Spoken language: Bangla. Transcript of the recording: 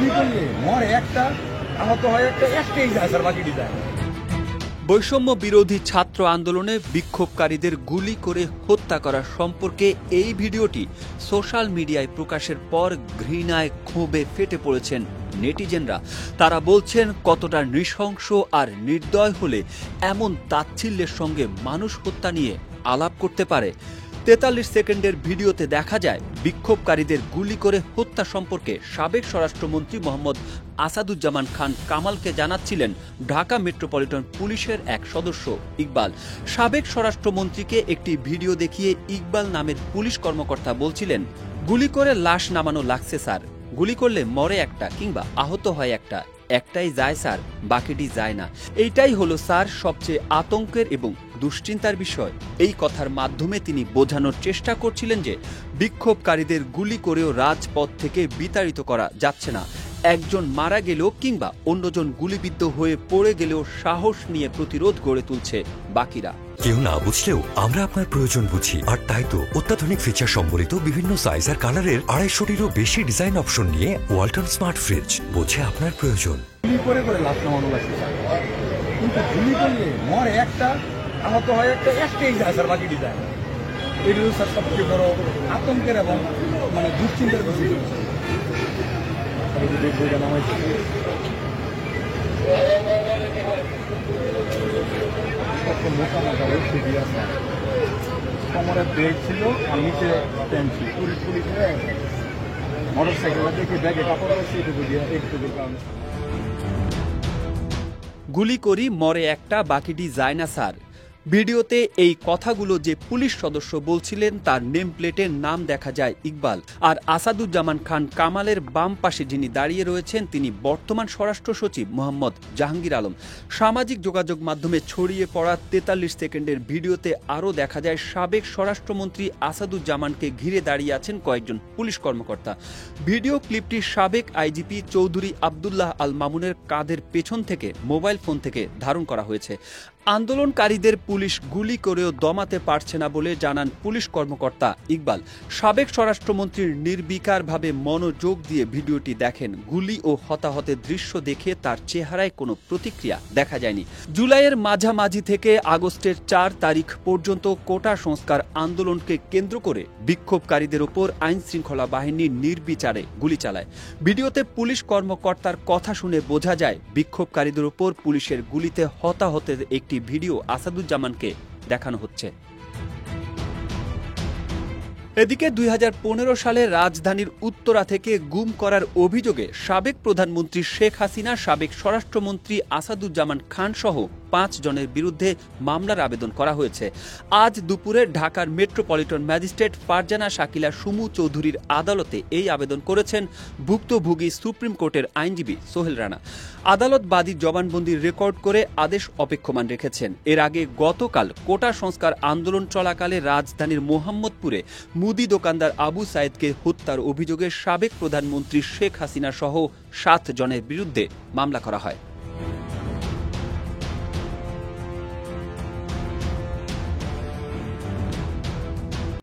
গুলি করলে মরে একটা, আহত হয় একটা, একটাই যায় স্যার, বাকিটি যায়। বৈষম্য বিরোধী ছাত্র আন্দোলনে বিক্ষোভকারীদের গুলি করে হত্যা করা সম্পর্কে এই ভিডিওটি সোশ্যাল মিডিয়ায় প্রকাশের পর ঘৃণায় ক্ষোভে ফেটে পড়েছেন নেটিজেনরা। তারা বলছেন, কতটা নৃশংস আর নির্দয় হলে এমন তাচ্ছিল্যের সঙ্গে মানুষ হত্যা নিয়ে আলাপ করতে পারে। ৪৩ সেকেন্ডের ভিডিওতে দেখা যায় বিক্ষোভকারীদের গুলি করে হত্যা সম্পর্কে সাবেক স্বরাষ্ট্রমন্ত্রী মোহাম্মদ আসাদুজ্জামান খান কামালকে জানাচ্ছিলেন ঢাকা মেট্রোপলিটন পুলিশের এক সদস্য ইকবাল। সাবেক স্বরাষ্ট্রমন্ত্রীকে একটি ভিডিও দেখিয়ে ইকবাল নামের পুলিশ কর্মকর্তা বলছিলেন, গুলি করে লাশ নামানো লাগছে স্যার, গুলি করলে মরে একটা কিংবা আহত হয় একটা, একটাই যায় স্যার, বাকিটি যায় না। এইটাই হলো স্যার সবচেয়ে আতঙ্কের এবং দুশ্চিন্তার বিষয়। এই কথার মাধ্যমে তিনি বোঝানোর চেষ্টা করছিলেন যে বিক্ষোভকারীদের গুলি করেও রাজপথ থেকে বিতাড়িত করা যাচ্ছে না। একজন মারা গেলেও কিংবা অন্যজন গুলিবিদ্ধ হয়ে পড়ে গেলেও সাহস নিয়ে প্রতিরোধ গড়ে তুলছে বাকিরা। কেউ না বুঝলেও আমরা আপনার প্রয়োজন বুঝি, আর তাই তো অত্যাধুনিক ফিচার সম্বলিত বিভিন্ন সাইজ আর কালারের ২৫০টিরও বেশি ডিজাইন অপশন নিয়ে ওয়ালটন স্মার্ট ফ্রিজ বোঝে আপনার প্রয়োজন। গুলি করে করে লাশ নামানো লাগছে স্যার, কিন্তু গুলি করলে মরে একটা, আহত হয় একটা, একটাই যায় স্যার, বাকিটি যায় না। এটি হচ্ছে স্যার সবচেয়ে বড় আতঙ্কের এবং মানে দুশ্চিন্তার বিষয়। মোটা মোটা ওই সিটি আছে, কোমরে বেল্ট ছিল আর নিচে প্যান্ট ছিল, পুলিশ মোটর সাইকেল দেখে ব্যাগে কাপড় আছে, এইটুকু দিয়ে এইটুকুর কারণে। গুলি করি মরে একটা, বাকিটি যায় না স্যার। ভিডিওতে এই কথাগুলো যে পুলিশ সদস্য বলছিলেন তার নেম প্লেটের নাম দেখা যায় ইকবাল। আর আসাদুজ্জামান খান কামালের বাম পাশে যিনি দাঁড়িয়ে রয়েছেন তিনি বর্তমান স্বরাষ্ট্র সচিব মোহাম্মদ জাহাঙ্গীর আলম। সামাজিক যোগাযোগ মাধ্যমে ছড়িয়ে পড়া ৪৩ সেকেন্ডের ভিডিওতে আরও দেখা যায় সাবেক স্বরাষ্ট্রমন্ত্রী আসাদুজ্জামানকে ঘিরে দাঁড়িয়ে আছেন কয়েকজন পুলিশ কর্মকর্তা। ভিডিও ক্লিপটি সাবেক আইজিপি চৌধুরী আবদুল্লাহ আল মামুনের কাঁধের পেছন থেকে মোবাইল ফোন থেকে ধারণ করা হয়েছে। আন্দোলনকারীদের পুলিশ গুলি করেও দমাতে পারছে না বলে জানান পুলিশ কর্মকর্তা ইকবাল। সাবেক স্বরাষ্ট্রমন্ত্রীর নির্বিকারভাবে মনোযোগ দিয়ে ভিডিওটি দেখেন। গুলি ও হতাহতের দৃশ্য দেখে তার চেহারায় কোনো প্রতিক্রিয়া দেখা যায়নি। জুলাইয়ের মাঝামাঝি থেকে আগস্টের ৪ তারিখ পর্যন্ত কোটা সংস্কার আন্দোলনকে কেন্দ্র করে বিক্ষোভকারীদের ওপর আইন শৃঙ্খলা বাহিনী নির্বিচারে গুলি চালায়। ভিডিওতে পুলিশ কর্মকর্তার কথা শুনে বোঝা যায় বিক্ষোভকারীদের ওপর পুলিশের গুলিতে হতাহতের একটি ভিডিও আসাদুজ্জামানকে দেখানো হচ্ছে। এদিকে ২০১৫ সালে রাজধানীর উত্তরা থেকে গুম করার অভিযোগে সাবেক প্রধানমন্ত্রী শেখ হাসিনা, সাবেক স্বরাষ্ট্রমন্ত্রী আসাদুজ্জামান খান সহ ৫ জনের বিরুদ্ধে মামলার আবেদন করা হয়েছে। আজ দুপুরে ঢাকার মেট্রোপলিটন ম্যাজিস্ট্রেট ফারজানা শাকিলা সুমু চৌধুরীর আদালতে এই আবেদন করেছেন ভুক্তভোগী সুপ্রিম কোর্টের আইনজীবী সোহেল রানা। আদালত বাদীর জবানবন্দি রেকর্ড করে আদেশ অপেক্ষমান রেখেছেন। এর আগে গতকাল কোটা সংস্কার আন্দোলন চলাকালে রাজধানীর মোহাম্মদপুরে মুদি দোকানদার আবু সাইদকে হত্যার অভিযোগে সাবেক প্রধানমন্ত্রী শেখ হাসিনা সহ ৭ জনের বিরুদ্ধে মামলা করা হয়।